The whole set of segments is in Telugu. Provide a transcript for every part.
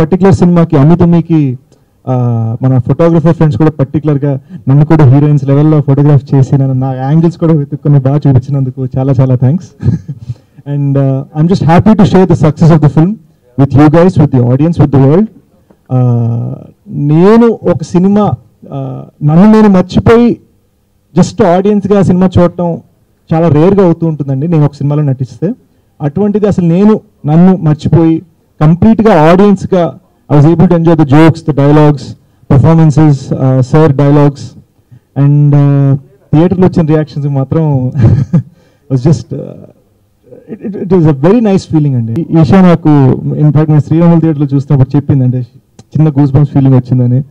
పర్టికులర్ సినిమాకి అమితమికి మన ఫోటోగ్రఫర్ ఫ్రెండ్స్ కూడా పర్టికులర్గా నన్ను కూడా హీరోయిన్స్ లెవెల్లో ఫోటోగ్రాఫ్ చేసి నన్ను నా యాంగిల్స్ కూడా వెతుక్కుని బాగా చూపించినందుకు చాలా చాలా thanks. And I'm just happy to share the success of the film with you guys, with the audience, with the world. నేను ఒక సినిమా నన్ను నేను మర్చిపోయి జస్ట్ ఆడియన్స్గా సినిమా చూడటం చాలా రేర్గా అవుతూ ఉంటుందండి నేను ఒక సినిమాలో నటిస్తే. అటువంటిది అసలు నేను నన్ను మర్చిపోయి కంప్లీట్గా ఆడియన్స్గా I was able to enjoy the jokes, the dialogues, performances, sir dialogues, and theatre lo vachina reactions matram was just it was a very nice feeling andi. Isha naaku in fact na Sriramul theatre lo chustunappudu cheppindi ante chinna goosebumps feeling vachindani,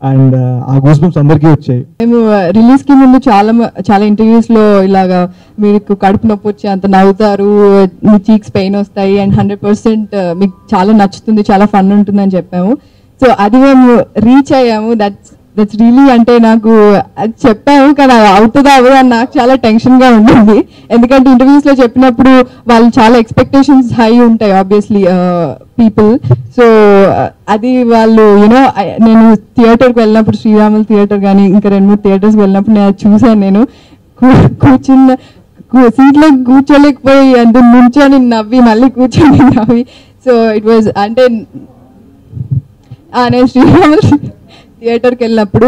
and ఆ గూస్ బంప్స్ అందరికీ వచ్చాయి. మేము రిలీజ్ కి ముందు చాలా ఇంటర్వ్యూస్ లో ఇలాగా మీకు కడుపు నొప్పి వచ్చి అంత నవ్వుతారు, మీ చీక్స్ పెయిన్ వస్తాయి అండ్ 100% మీకు చాలా నచ్చుతుంది, చాలా ఫన్ ఉంటుంది అని చెప్పాము. సో అది మేము రీచ్ అయ్యాము. దట్స్ రియలీ అంటే నాకు అది చెప్పాము కానీ అవుతుందా అవ్వదా అని నాకు చాలా టెన్షన్ గా ఉంటుంది. ఎందుకంటే ఇంటర్వ్యూస్ లో చెప్పినప్పుడు వాళ్ళు చాలా ఎక్స్పెక్టేషన్స్ హై ఉంటాయి ఆబ్వియస్లీ పీపుల్. సో అది వాళ్ళు యూనో నేను థియేటర్కి వెళ్ళినప్పుడు శ్రీరాములు థియేటర్ కానీ ఇంకా 2-3 థియేటర్స్కి వెళ్ళినప్పుడు నేను చూసాను. నేను కూర్చున్న సీట్లో కూర్చోలేకపోయి అంత నుంచొని నవ్వి మళ్ళీ కూర్చొని నవ్వి. సో ఇట్ వాజ్ అంటే నేను శ్రీరాములు థియేటర్కి వెళ్ళినప్పుడు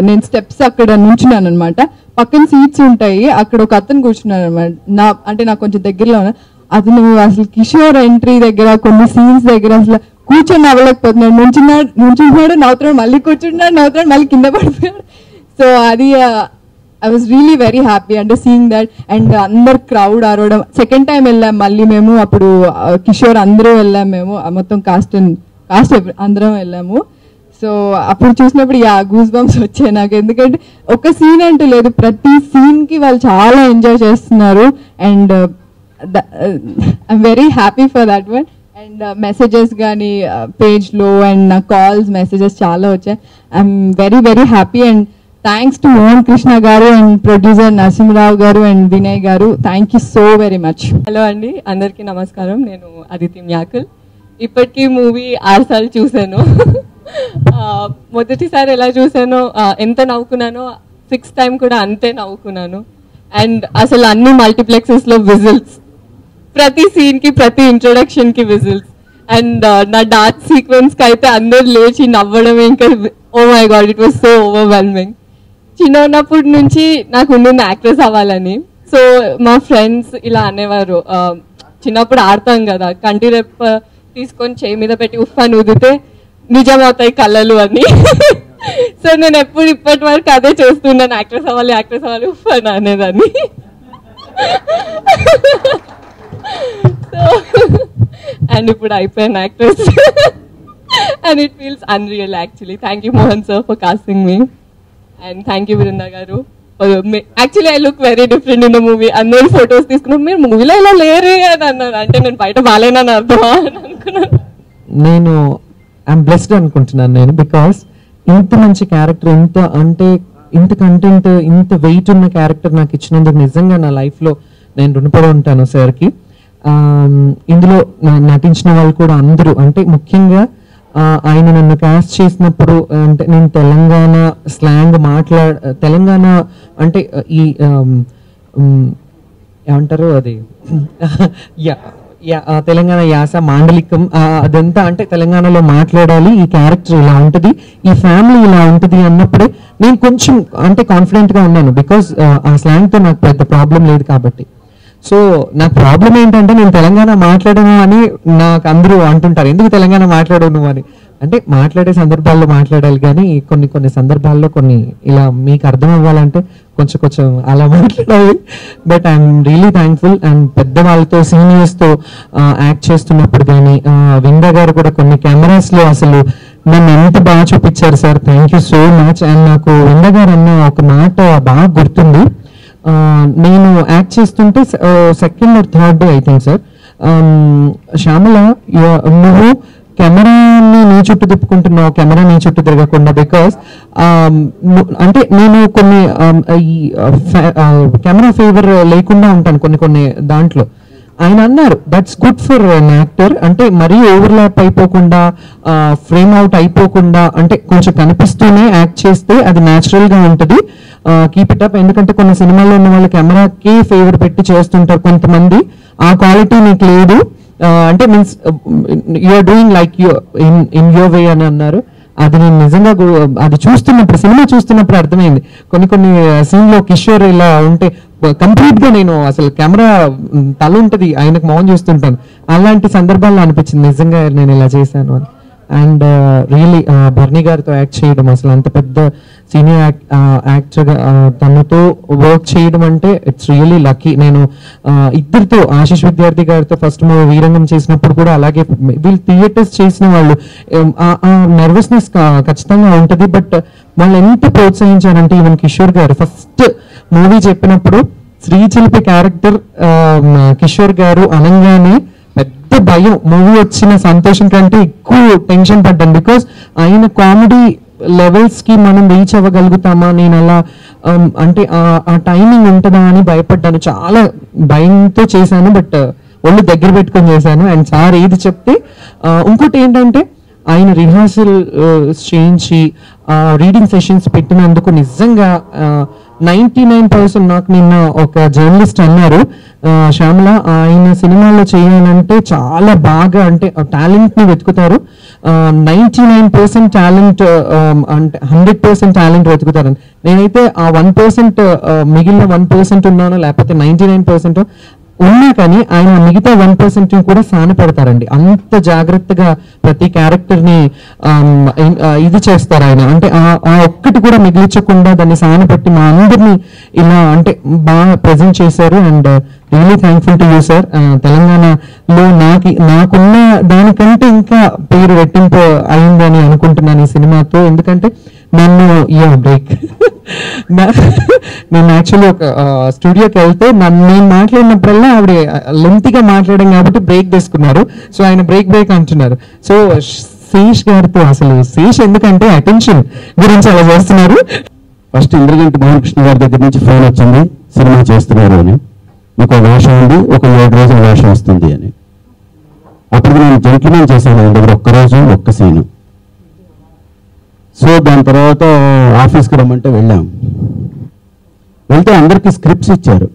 నేను స్టెప్స్ అక్కడ నుంచున్నాను అనమాట. పక్కన సీట్స్ ఉంటాయి, అక్కడ ఒక అతను కూర్చున్నాను అనమాట. నాకు కొంచెం దగ్గరలో అతను అసలు కిషోర్ ఎంట్రీ దగ్గర కొన్ని సీన్స్ దగ్గర అసలు కూర్చొని నవ్వలేకపోతున్నాడు. నుంచున్నాడు నవ్వుతున్నాడు, మళ్ళీ కూర్చున్నాడు నవ్వుతున్నాడు, మళ్ళీ కింద పడుతున్నాడు. సో అది I was really very happy అంటే సీయింగ్ దట్. అండ్ అందరు క్రౌడ్ అరవడం. సెకండ్ టైం వెళ్ళాం మళ్ళీ మేము, అప్పుడు కిషోర్ అందరూ వెళ్ళాం మేము, మొత్తం కాస్ట్ అందరం వెళ్ళాము. సో అప్పుడు చూసినప్పుడు గూస్ బంప్స్ వచ్చాయి నాకు. ఎందుకంటే ఒక సీన్ అంటూ లేదు, ప్రతి సీన్ కి వాళ్ళు చాలా ఎంజాయ్ చేస్తున్నారు. And I'm very happy for that one. And messages కానీ పేజ్లో అండ్ నా కాల్స్ మెసేజెస్ చాలా వచ్చాయి. I'm very very happy. And thanks to Mohan Krishna గారు అండ్ ప్రొడ్యూసర్ నరసింహరావు గారు అండ్ వినయ్ గారు. Thank you so very much. Hello అండి, అందరికీ నమస్కారం. నేను అదితి మ్యాకుల్. ఇప్పటికీ మూవీ 6 సార్లు చూశాను. మొదటిసారి ఎలా చూసానో ఎంత నవ్వుకున్నానో 6th టైం కూడా అంతే నవ్వుకున్నాను. అండ్ అసలు అన్ని మల్టీప్లెక్సెస్లో విజిల్స్, ప్రతి సీన్కి ప్రతి ఇంట్రొడక్షన్కి విజిల్స్. అండ్ నా డాన్స్ సీక్వెన్స్కి అయితే అందరు లేచి నవ్వడం, ఇంకా oh my god it was so overwhelming. చిన్న ఉన్నప్పటి నుంచి నాకు ఉండింది యాక్ట్రెస్ అవ్వాలని. సో మా ఫ్రెండ్స్ ఇలా అనేవారు, చిన్నప్పుడు ఆడతాం కదా, కంటి రెప్ప తీసుకొని చేయి మీద పెట్టి ఉఫ్ అని ఊదితే నిజమవుతాయి కళ్ళలు అని. సో నేను ఇప్పటి వరకు అదే చేస్తున్నాను, యాక్ట్రెస్ అవ్వాలి ఉఫ్ అని అనేదాన్ని. సో అండ్ ఇప్పుడు అయిపోయాను actress. And it feels unreal actually. Thank you Mohan sir for casting me. And thank you Brinda garu. Actually I look very different in the movie. అందరూ ఫొటోస్ తీసుకున్నాం, మీరు మూవీలో ఇలా లేరే అని అన్నారు. అంటే నేను బయట బాగాలేనని అర్థమా అని అనుకున్నాను. నేను ఐఎమ్ బ్లెస్డ్ అనుకుంటున్నాను నేను, బికాస్ ఇంత మంచి క్యారెక్టర్, ఇంత కంటెంట్, ఇంత వెయిట్ ఉన్న క్యారెక్టర్ నాకు ఇచ్చినందుకు నిజంగా నా లైఫ్లో నేను రుణపడి ఉంటాను సార్కి. ఇందులో నటించిన వాళ్ళు కూడా అందరూ, అంటే ముఖ్యంగా ఆయన నన్ను కాస్ట్ చేసినప్పుడు అంటే నేను తెలంగాణ స్లాంగ్ తెలంగాణ అంటే ఈ ఏమంటారు అది తెలంగాణ యాస మాండలికం అదంతా, అంటే తెలంగాణలో మాట్లాడాలి, ఈ క్యారెక్టర్ ఇలా ఉంటుంది, ఈ ఫ్యామిలీ ఇలా ఉంటుంది అన్నప్పుడే నేను కొంచెం అంటే కాన్ఫిడెంట్గా ఉన్నాను. బికాజ్ ఆ స్లాంగ్తో నాకు పెద్ద ప్రాబ్లం లేదు కాబట్టి. సో నాకు ప్రాబ్లం ఏంటంటే నేను తెలంగాణ మాట్లాడను అని నాకు అందరూ అంటుంటారు, ఎందుకు తెలంగాణ మాట్లాడవు నువ్వు అని. అంటే మాట్లాడే సందర్భాల్లో మాట్లాడాలి, కానీ కొన్ని సందర్భాల్లో కొన్ని ఇలా మీకు అర్థం అవ్వాలంటే కొంచెం అలా మాట్లాడాలి. But I'm really thankful. And పెద్దవాళ్ళతో సీనియర్స్తో యాక్ట్ చేస్తున్నప్పుడు కానీ విందా గారు కూడా కొన్ని కెమెరాస్లో అసలు నన్ను ఎంత బాగా చూపించారు sir, thank you so much. And నాకు వెంద గారు అన్న ఒక మాట బాగా గుర్తుంది. నేను యాక్ట్ చేస్తుంటే second or third day I think sir, Shyamala నువ్వు కెమెరాని నీ చుట్టూ తిప్పుకుంటున్నావు, కెమెరా నీ చుట్టూ తిరగకుండా, బికాస్ అంటే నేను కొన్ని ఈ కెమెరా ఫేవర్ లేకుండా ఉంటాను కొన్ని దాంట్లో. ఆయన అన్నారు that's good for an actor, అంటే మరీ ఓవర్లాప్ అయిపోకుండా ఫ్రేమ్ అవుట్ అయిపోకుండా అంటే కొంచెం కనిపిస్తూనే యాక్ట్ చేస్తే అది న్యాచురల్ గా ఉంటుంది, కీప్ ఇట్ అప్. ఎందుకంటే కొన్ని సినిమాల్లో ఉన్న వాళ్ళు కెమెరాకి ఫేవర్ పెట్టి చేస్తుంటారు కొంతమంది, ఆ క్వాలిటీ నీకు లేదు, అంటే means you're doing like you in your way అని అన్నారు. అది నేను నిజంగా అది చూస్తున్నప్పుడు, సినిమా చూస్తున్నప్పుడు అర్థమైంది. కొన్ని సీన్లో కిషోర్ ఇలా ఉంటే కంప్లీట్ గా నేను అసలు కెమెరా తల ఉంటుంది ఆయనకు మౌన్ చూస్తుంటాను, అలాంటి సందర్భాల్లో అనిపించింది నిజంగా నేను ఇలా చేశాను అని. అండ్ రియలీ భరణి గారితో యాక్ట్ చేయడం, అసలు అంత పెద్ద సీనియర్ యాక్టర్ తనతో వర్క్ చేయడం అంటే ఇట్స్ రియలీ లక్కీ. నేను ఇద్దరితో ఆశీష్ విద్యార్థి గారితో ఫస్ట్ మూవీ వీరంగం చేసినప్పుడు కూడా అలాగే, వీళ్ళు థియేటర్స్ చేసిన వాళ్ళు నర్వస్నెస్ ఖచ్చితంగా ఉంటుంది, బట్ వాళ్ళు ఎంత ప్రోత్సహించారంటే ఈవెన్ కిషోర్ గారు ఫస్ట్ మూవీ చెప్పినప్పుడు శ్రీశిల్పి క్యారెక్టర్ కిషోర్ గారు అనగానే పెద్ద భయం, మూవీ వచ్చిన సంతోషం కంటే ఎక్కువ టెన్షన్ పడ్డాను. బికాస్ ఆయన కామెడీ లెవెల్స్ కి మనం రీచ్ అవ్వగలుగుతామా, నేను అలా అంటే ఆ టైమింగ్ ఉంటుందా అని భయపడ్డాను, చాలా భయంతో చేశాను, బట్ ఒళ్ళు దగ్గర పెట్టుకొని చేశాను. అండ్ సార్ ఏది చెప్తే ఇంకోటి ఏంటంటే ఆయన రిహార్సల్ చేయించి రీడింగ్ సెషన్స్ పెట్టినందుకు నిజంగా 99% నాకు నిన్న ఒక జర్నలిస్ట్ అన్నారు, శ్యామల ఆయన సినిమాలో చేయాలంటే చాలా బాగా అంటే టాలెంట్ ని వెతుకుతారు, 99% టాలెంట్ అంటే 100% టాలెంట్ వెతుకుతారని. నేనైతే ఆ 1% మిగిలిన 1% ఉన్నానో లేకపోతే 99% ఉన్నా కానీ ఆయన మిగతా 1% కూడా సాన పెడతారండి. అంత జాగ్రత్తగా ప్రతి క్యారెక్టర్ ని ఇది చేస్తారు ఆయన, అంటే ఆ ఒక్కటి కూడా మిగిలించకుండా దాన్ని సాన పెట్టి మా అందరినీ ఇలా అంటే బాగా ప్రెజెంట్ చేశారు. And really thankful to you sir. తెలంగాణలో నాకున్న దానికంటే ఇంకా పేరు రెట్టింపు అయిందని అనుకుంటున్నాను ఈ సినిమాతో. ఎందుకంటే నన్ను బ్రేక్ నేను యాక్చువల్లీ ఒక స్టూడియోకి వెళ్తే నేను మాట్లాడినప్పుడల్లా ఆవిడ లెంతిగా మాట్లాడాం కాబట్టి బ్రేక్ తీసుకున్నారు, సో ఆయన బ్రేక్ అంటున్నారు. సో శేష్ గారితో అసలు శేష్ ఎందుకంటే అటెన్షన్ గురించి అలా చేస్తున్నారు. ఫస్ట్ ఇంద్రగంటి మోహనకృష్ణ గారి దగ్గర నుంచి ఫోన్ వచ్చింది, సినిమా చేస్తున్నారు అని, మీకు వేషం ఉంది, ఒక 7 రోజుల వేషం వస్తుంది అని. అప్పుడు నేను జెంట్మెన్ చేశాను ఆయన దగ్గర, ఒక్కరోజు ఒక్క సీను. సో దాని తర్వాత ఆఫీస్కి రమ్మంటే వెళ్తే అందరికీ స్క్రిప్ట్స్ ఇచ్చారు.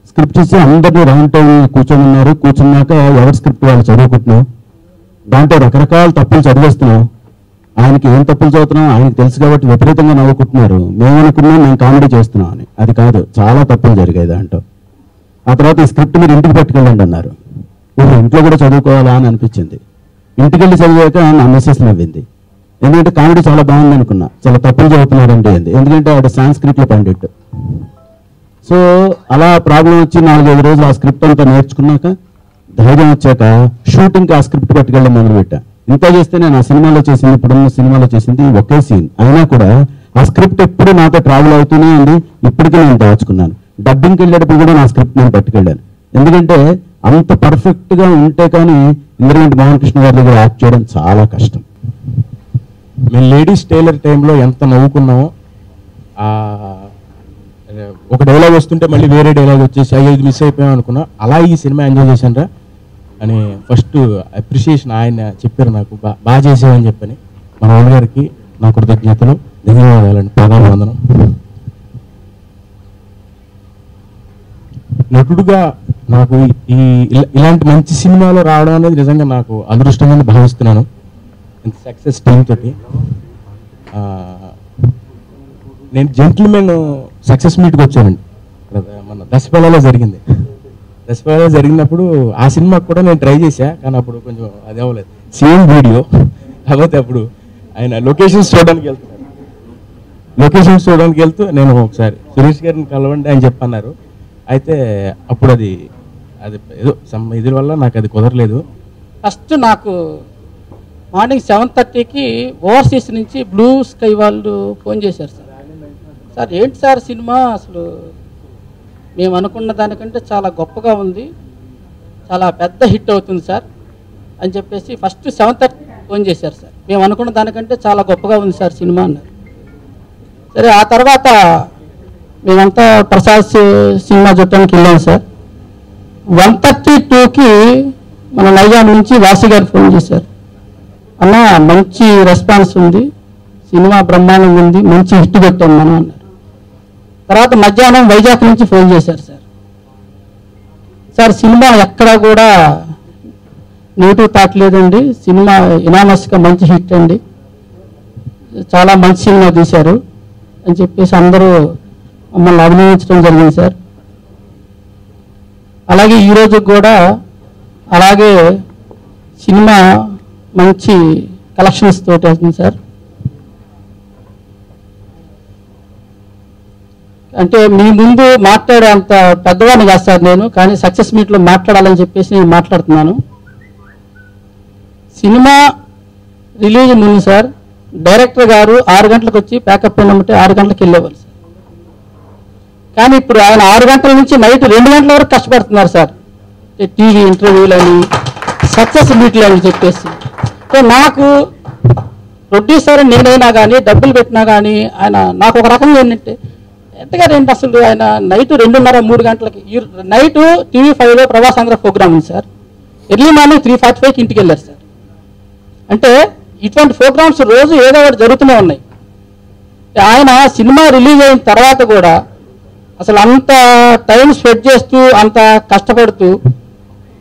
స్క్రిప్ట్స్ ఇచ్చి అందరినీ రౌండ్ టేబుల్ కూర్చోమన్నారు. కూర్చున్నాక ఎవరి స్క్రిప్ట్ వాళ్ళు చదువుకుంటున్నాం, దాంట్లో రకరకాల తప్పులు చదివేస్తున్నాం. ఆయనకి ఏం తప్పులు చదువుతున్నాం ఆయనకి తెలుసు కాబట్టి విపరీతంగా నవ్వుకుంటున్నారు. మేమనుకున్నాం మేము కామెడీ చేస్తున్నాం అని, అది కాదు, చాలా తప్పులు జరిగాయి దాంట్లో. ఆ తర్వాత ఈ స్క్రిప్ట్ మీరు ఇంటికి పట్టుకెళ్ళండి అన్నారు. ఇంట్లో కూడా చదువుకోవాలా అని అనిపించింది. ఇంటికి వెళ్ళి చదివాక నా మెసేజ్ నవ్వింది, ఎందుకంటే కామెడీ చాలా బాగుంది అనుకున్నా, చాలా తప్పులు చదువుతున్నారంటే ఎందుకంటే ఆవిడ సాంస్క్రిట్లో పండిట్టు. సో అలా ప్రాబ్లం వచ్చి 4-5 రోజులు ఆ స్క్రిప్ట్ అంతా నేర్చుకున్నాక ధైర్యం వచ్చాక షూటింగ్కి ఆ స్క్రిప్ట్ పట్టుకెళ్ళడం మొదలుపెట్టా. ఇంత చేస్తే నేను ఆ సినిమాలో చేసింది, ఇప్పుడున్న సినిమాలో చేసింది ఒకే సీన్ అయినా కూడా ఆ స్క్రిప్ట్ ఎప్పుడు నాతో ట్రావెల్ అవుతూనే ఉంది. ఇప్పటికీ నేను దాచుకున్నాను. డబ్బింగ్కి వెళ్ళేటప్పుడు కూడా నా స్క్రిప్ట్ నేను పట్టుకెళ్ళాను, ఎందుకంటే అంత పర్ఫెక్ట్గా ఉంటే కానీ ఇంద్రగంటి మోహనకృష్ణ గారి దగ్గర యాక్ట్ చేయడం చాలా కష్టం. మేము లేడీస్ టైలర్ టైంలో ఎంత నవ్వుకున్నామో, ఒక డైలాగ్ వస్తుంటే మళ్ళీ వేరే డైలాగ్ వచ్చేసి ఇది మిస్ అయిపోయాం అనుకున్నా. అలా ఈ సినిమా ఎంజాయ్ చేశానరా అని ఫస్ట్ అప్రిషియేషన్ ఆయన చెప్పారు నాకు, బాగా చేసామని చెప్పని. మా నాన్నగారికి నా కృతజ్ఞతలు, ధన్యవాదాలండి, పాదాభివందనం. నటుడుగా నాకు ఇలాంటి మంచి సినిమాలో రావడం అనేది నిజంగా నాకు అదృష్టంగా భావిస్తున్నాను. ఇంత సక్సెస్ టీమ్ తోటి నేను జెంటిల్మెన్ సక్సెస్ మీట్కి వచ్చానండి. మన దశపల్లలో జరిగింది. దశపల్లలో జరిగినప్పుడు ఆ సినిమాకి కూడా నేను ట్రై చేశా, కానీ అప్పుడు కొంచెం అది అవ్వలేదు. సేమ్ వీడియో కాకపోతే అప్పుడు ఆయన లొకేషన్స్ చూడడానికి వెళ్తూ నేను ఒకసారి సురేష్ గారిని కలవండి అని చెప్పన్నారు. అయితే అప్పుడు అది ఏదో ఇది వల్ల నాకు అది కుదరలేదు. ఫస్ట్ నాకు మార్నింగ్ 7:30కి ఓవర్సీస్ నుంచి బ్లూ స్కై వాళ్ళు ఫోన్ చేశారు సార్. సార్ ఏంటి సార్ సినిమా అసలు మేము అనుకున్న దానికంటే చాలా గొప్పగా ఉంది, చాలా పెద్ద హిట్ అవుతుంది సార్ అని చెప్పేసి ఫస్ట్ 7:30 ఫోన్ చేశారు సార్. మేము అనుకున్న దానికంటే చాలా గొప్పగా ఉంది సార్ సినిమా అన్నారు. సరే ఆ తర్వాత మేమంతా ప్రసాద్ సినిమా చూడటానికి వెళ్ళాం సార్. 1:32కి మన నైజాం నుంచి వాసి గారు ఫోన్ చేశారు. అన్న మంచి రెస్పాన్స్ ఉంది, సినిమా బ్రహ్మాండంగా ఉంది, మంచి హిట్ కొట్టాం మనం అన్నారు. తర్వాత మధ్యాహ్నం వైజాగ్ నుంచి ఫోన్ చేశారు సార్. సార్ సినిమా ఎక్కడా కూడా నెగిటివ్ థాట్ లేదండి, సినిమా ఇనామస్గా మంచి హిట్ అండి, చాలా మంచి సినిమా తీశారు అని చెప్పేసి అందరూ మమ్మల్ని అభినందించడం జరిగింది సార్. అలాగే ఈరోజు కూడా అలాగే సినిమా మంచి కలెక్షన్స్ తోటి అవుతుంది సార్. అంటే మీ ముందు మాట్లాడే అంత పెద్దవాడిని కాదు సార్ నేను, కానీ సక్సెస్ మీట్లో మాట్లాడాలని చెప్పేసి నేను మాట్లాడుతున్నాను. సినిమా రిలీజ్ ముందు సార్ డైరెక్టర్ గారు 6 గంటలకు వచ్చి ప్యాకప్ అయినమంటే 6 గంటలకు వెళ్ళేవాళ్ళు సార్. కానీ ఇప్పుడు ఆయన 6 గంటల నుంచి నైట్ 2 గంటల వరకు కష్టపడుతున్నారు సార్, టీవీ ఇంటర్వ్యూలని సక్సెస్ మీట్లు అని చెప్పేసి. నాకు ప్రొడ్యూసర్ నేనైనా కానీ డబ్బులు పెట్టినా కానీ ఆయన నాకు ఒక రకంగా ఏంటంటే ఎంతగారు ఏంటి అసలు ఆయన నైట్ 2:30-3 గంటలకి నైట్ TV5లో ప్రభాసాంధ్ర ప్రోగ్రామ్ ఉంది సార్, ఎర్లీ మార్నింగ్ 3:45కి ఇంటికి వెళ్ళారు సార్. అంటే ఇటువంటి ప్రోగ్రామ్స్ రోజు ఏదో ఒకటి జరుగుతూనే ఉన్నాయి. ఆయన సినిమా రిలీజ్ అయిన తర్వాత కూడా అసలు అంత టైం స్పెండ్ చేస్తూ అంత కష్టపడుతూ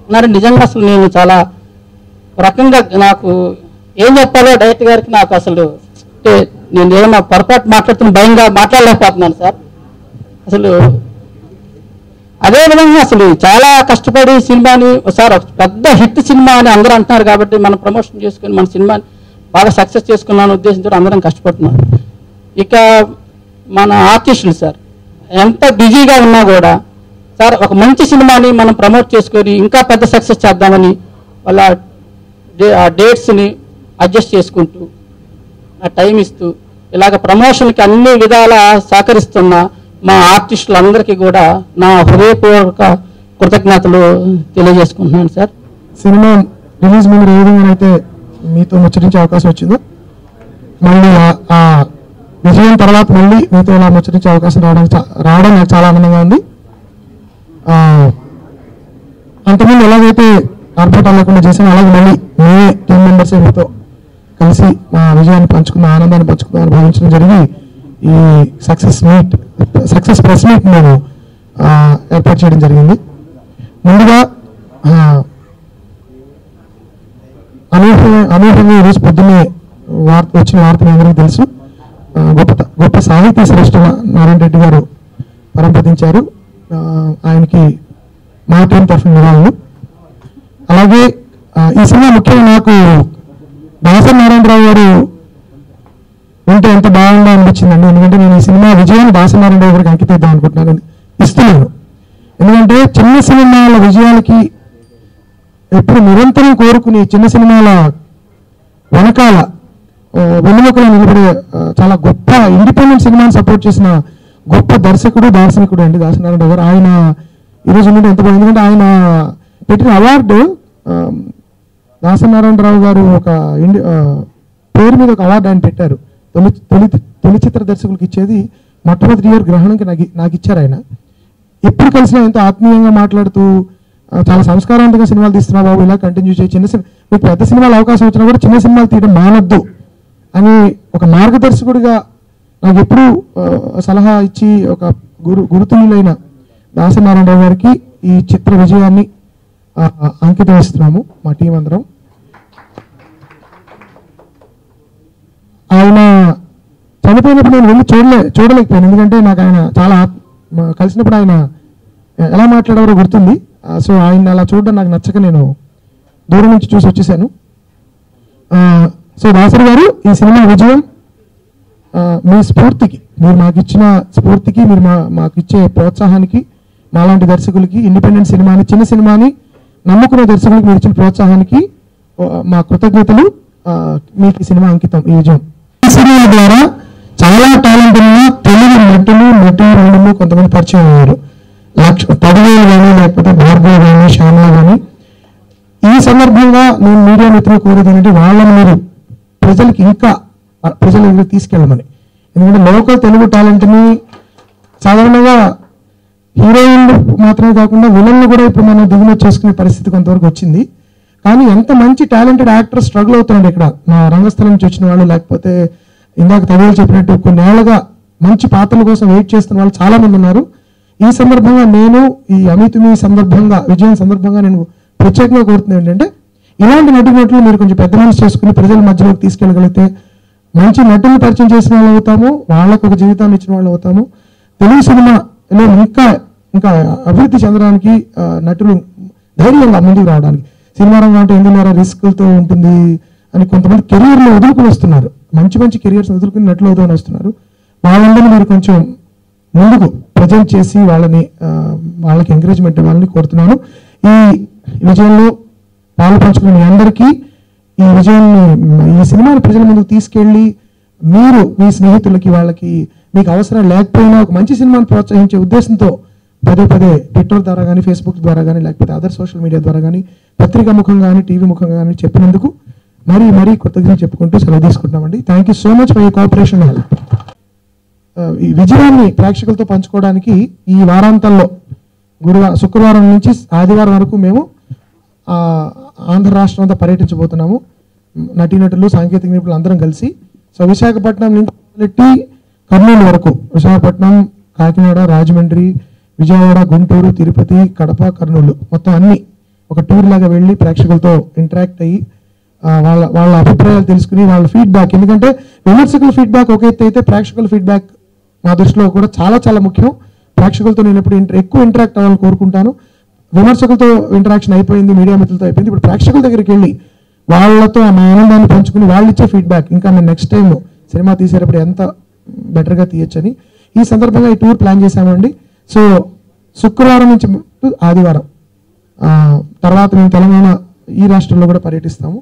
ఉన్నారు. నిజంగా అసలు నేను చాలా రకంగా నాకు ఏం చెప్పాలో డైరెక్టర్ గారికి నాకు అసలు అంటే నేను ఏమన్నా పొరపాటు మాట్లాడుతున్న భయంగా మాట్లాడలేకపోతున్నాను సార్. అసలు అదేవిధంగా అసలు చాలా కష్టపడి సినిమాని సార్ పెద్ద హిట్ సినిమా అని అందరూ అంటున్నారు కాబట్టి మనం ప్రమోషన్ చేసుకుని మన సినిమాని బాగా సక్సెస్ చేసుకున్నాను ఉద్దేశంతో అందరం కష్టపడుతున్నాం. ఇక మన ఆర్టిస్టులు సార్ ఎంత బిజీగా ఉన్నా కూడా సార్ ఒక మంచి సినిమాని మనం ప్రమోట్ చేసుకొని ఇంకా పెద్ద సక్సెస్ చేద్దామని వాళ్ళ డేట్స్ని అడ్జస్ట్ చేసుకుంటూ ఆ టైం ఇస్తూ ఇలాగ ప్రమోషన్కి అన్ని విధాల సహకరిస్తున్న మా ఆర్టిస్టులందరికీ కూడా నా హృదయపూర్వక కృతజ్ఞతలు తెలియజేసుకుంటున్నాను సార్. సినిమా రిలీజ్ ముందు ఏ విధంగా అయితే మీతో ముచ్చరించే అవకాశం వచ్చిందో మళ్ళీ ఆ విజయం తర్వాత మళ్ళీ మీతో ఇలా ముచ్చరించే అవకాశం రావడం నాకు చాలా ఆనందంగా ఉంది. అంతకుముందు ఎలాగైతే ఆర్భాటాలు లేకుండా చేసామో అలాగే మళ్ళీ మేమే టీం మెంబర్సే మీతో కలిసి మా విజయాన్ని పంచుకున్న ఆనందాన్ని పంచుకుందామని భావించడం జరిగి ఈ సక్సెస్ ప్రెస్ మీట్ మేము ఏర్పాటు చేయడం జరిగింది. ముందుగా అనూహ్యంగా ఈరోజు పొద్దున్నే వచ్చిన వార్త మీ అందరికీ తెలుసు. గొప్ప సాహితీ శ్రేష్ఠ నారాయణ రెడ్డి గారు పరంపదించారు. ఆయనకి మా టీం తరఫున నివాళులు. అలాగే ఈ సినిమా ముఖ్యంగా నాకు దాసరి నారాయణరావు గారు ఉంటే ఎంత బాగుందో అనిపించిందండి. ఎందుకంటే నేను ఈ సినిమా విజయాన్ని దాసరి నారాయణరావు గారికి అంకితం ఇద్దాం అనుకుంటున్నాను, ఇస్తున్నాను. ఎందుకంటే చిన్న సినిమాల విజయాలకి ఎప్పుడు నిరంతరం కోరుకుని చిన్న సినిమాల వెనకాల వెన్నుముకలో నిలబడే చాలా గొప్ప ఇండిపెండెంట్ సినిమాని సపోర్ట్ చేసిన గొప్ప దర్శకుడు దార్శనికుడు అండి దాసరి నారాయణరావు గారు. ఆయన ఈరోజు ఉంటే ఎంత బాగుంది. ఎందుకంటే ఆయన పెట్టిన అవార్డు దాసరి నారాయణరావు గారు ఒక పేరు మీద ఒక అవార్డు ఆయన పెట్టారు. తొలి చిత్ర దర్శకులకు ఇచ్చేది మొట్టమొదటి ఇయర్ గ్రహణంకి నాకు ఇచ్చారు ఆయన. ఎప్పుడు కలిసినా ఎంతో ఆత్మీయంగా మాట్లాడుతూ చాలా సంస్కారవంతంగా సినిమాలు తీస్తున్నా బాబు, ఇలా కంటిన్యూ చేయి, మీకు పెద్ద సినిమాలు అవకాశం వచ్చినా కూడా చిన్న సినిమాలు తీయడం మానొద్దు అని ఒక మార్గదర్శకుడిగా నాకు ఎప్పుడు సలహా ఇచ్చి ఒక గురుతుల్యులైన దాసరి నారాయణరావు గారికి ఈ చిత్ర విజయాన్ని అంకితం ఇస్తున్నాము మా టీం అందరం. ఆయన చనిపోయినప్పుడు నేను వెళ్ళి చూడలేకపోయాను. ఎందుకంటే నాకు ఆయన చాలా కలిసినప్పుడు ఆయన ఎలా మాట్లాడేవారో గుర్తుంది. సో ఆయన అలా చూడడం నాకు నచ్చక నేను దూరం నుంచి చూసి వచ్చేసాను. సో దాసరి గారు ఈ సినిమా విజయం మీ స్ఫూర్తికి, మీరు మాకు ఇచ్చిన స్ఫూర్తికి, మీరు మాకు ఇచ్చే ప్రోత్సాహానికి, మాలాంటి దర్శకులకి ఇండిపెండెంట్ సినిమాని చిన్న సినిమాని నమ్ముకునే దర్శకులకు మీరు ఇచ్చిన ప్రోత్సాహానికి మా కృతజ్ఞతలు. మీకు ఈ సినిమా అంకితం, ఈ విజయం. ఈ సినిమా ద్వారా చాలా టాలెంట్ ఉన్న తెలుగు నటులు కొంతమంది పరిచయం అయ్యారు. 10,000 కానీ లేకపోతే భార్గవ్ కానీ శ్యామల కానీ. ఈ సందర్భంగా నేను మీడియా మిత్రులు కోరేది ఏంటంటే వాళ్ళని మీరు ప్రజలకి ఇంకా ప్రజల దగ్గర తీసుకెళ్ళమని. ఎందుకంటే లోకల్ తెలుగు టాలెంట్ని సాధారణంగా హీరోయిన్లు మాత్రమే కాకుండా విలన్లు కూడా ఇప్పుడు మనం దిగుమతి చేసుకునే పరిస్థితి కొంతవరకు వచ్చింది. కానీ ఎంత మంచి టాలెంటెడ్ యాక్టర్ స్ట్రగుల్ అవుతున్నాడు ఇక్కడ, నా రంగస్థలం నుంచి వచ్చిన వాళ్ళు, లేకపోతే ఇందాక తమిళ చెప్పినట్టు కొన్నేళ్లుగా మంచి పాత్రల కోసం వెయిట్ చేస్తున్న వాళ్ళు చాలా మంది ఉన్నారు. ఈ సందర్భంగా నేను ఈ అమితుమి సందర్భంగా విజయం సందర్భంగా నేను ప్రత్యేకంగా కోరుతుంది ఏంటంటే ఇలాంటి నటులు మీరు కొంచెం పెద్ద మనసు చేసుకుని ప్రజల మధ్యలోకి తీసుకెళ్ళగలిగితే మంచి నటులు పరిచయం చేసిన వాళ్ళు అవుతాము, వాళ్ళకు ఒక జీవితాన్ని ఇచ్చిన వాళ్ళు అవుతాము. తెలుగు సినిమాలో ఇంకా అభివృద్ధి చెందడానికి నటులు ధైర్యంగా ముందుకు రావడానికి. సినిమా రంగం అంటే ఎందుకు రిస్క్లతో ఉంటుంది అని కొంతమంది కెరియర్లో వదులుకుని వస్తున్నారు, మంచి కెరియర్స్ వదులుకుని నటులు అవుతామని వస్తున్నారు. వాళ్ళందరినీ మీరు కొంచెం ముందుకు ప్రజెంట్ చేసి వాళ్ళకి ఎంకరేజ్మెంట్ ఇవ్వాలని కోరుతున్నాను. ఈ విజయంలో పాలు పంచుకున్న మీ అందరికీ ఈ విజయాన్ని, ఈ సినిమాని ప్రజల ముందుకు తీసుకెళ్ళి మీరు మీ స్నేహితులకి వాళ్ళకి మీకు అవసరం లేకపోయినా ఒక మంచి సినిమాని ప్రోత్సహించే ఉద్దేశంతో పదే ట్విట్టర్ ద్వారా కానీ ఫేస్బుక్ ద్వారా కానీ లేకపోతే అదర్ సోషల్ మీడియా ద్వారా కానీ పత్రికా ముఖంగా కానీ టీవీ ముఖంగా కానీ చెప్పినందుకు మరీ కృతజ్ఞతలు చెప్పుకుంటూ సెలవు తీసుకుంటున్నామండి. Thank you so much for your cooperation. ఈ విజయాన్ని ప్రేక్షకులతో పంచుకోవడానికి ఈ వారాంతంలో శుక్రవారం నుంచి ఆదివారం వరకు మేము ఆంధ్ర రాష్ట్రం అంతా పర్యటించబోతున్నాము. నటీనటులు సాంకేతిక నిపుణులు అందరం కలిసి. సో విశాఖపట్నం నుంచి కర్నూలు వరకు, విశాఖపట్నం, కాకినాడ, రాజమండ్రి, విజయవాడ, గుంటూరు, తిరుపతి, కడప, కర్నూలు మొత్తం అన్ని ఒక టూర్ లాగా వెళ్ళి ప్రేక్షకులతో ఇంటరాక్ట్ అయ్యి వాళ్ళ అభిప్రాయాలు తెలుసుకుని వాళ్ళ ఫీడ్బ్యాక్, ఎందుకంటే విమర్శకుల ఫీడ్బ్యాక్ ఒక ఎత్తు అయితే ప్రేక్షకుల ఫీడ్బ్యాక్ మా దృష్టిలో కూడా చాలా ముఖ్యం. ప్రేక్షకులతో నేను ఎప్పుడు ఎక్కువ ఇంటరాక్ట్ అవ్వాలని కోరుకుంటాను. విమర్శకులతో ఇంటరాక్షన్ అయిపోయింది, మీడియా మిత్రులతో అయిపోయింది. ఇప్పుడు ప్రేక్షకుల దగ్గరికి వెళ్ళి వాళ్ళతో మా ఆనందాన్ని పంచుకుని వాళ్ళు ఇచ్చే ఫీడ్బ్యాక్ ఇంకా నేను నెక్స్ట్ టైం సినిమా తీసేటప్పుడు ఎంత బెటర్గా తీయొచ్చని ఈ సందర్భంగా ఈ టూర్ ప్లాన్ చేశామండి. సో శుక్రవారం నుంచి ఆదివారం తర్వాత మేము తెలంగాణ ఈ రాష్ట్రంలో కూడా పర్యటిస్తాము.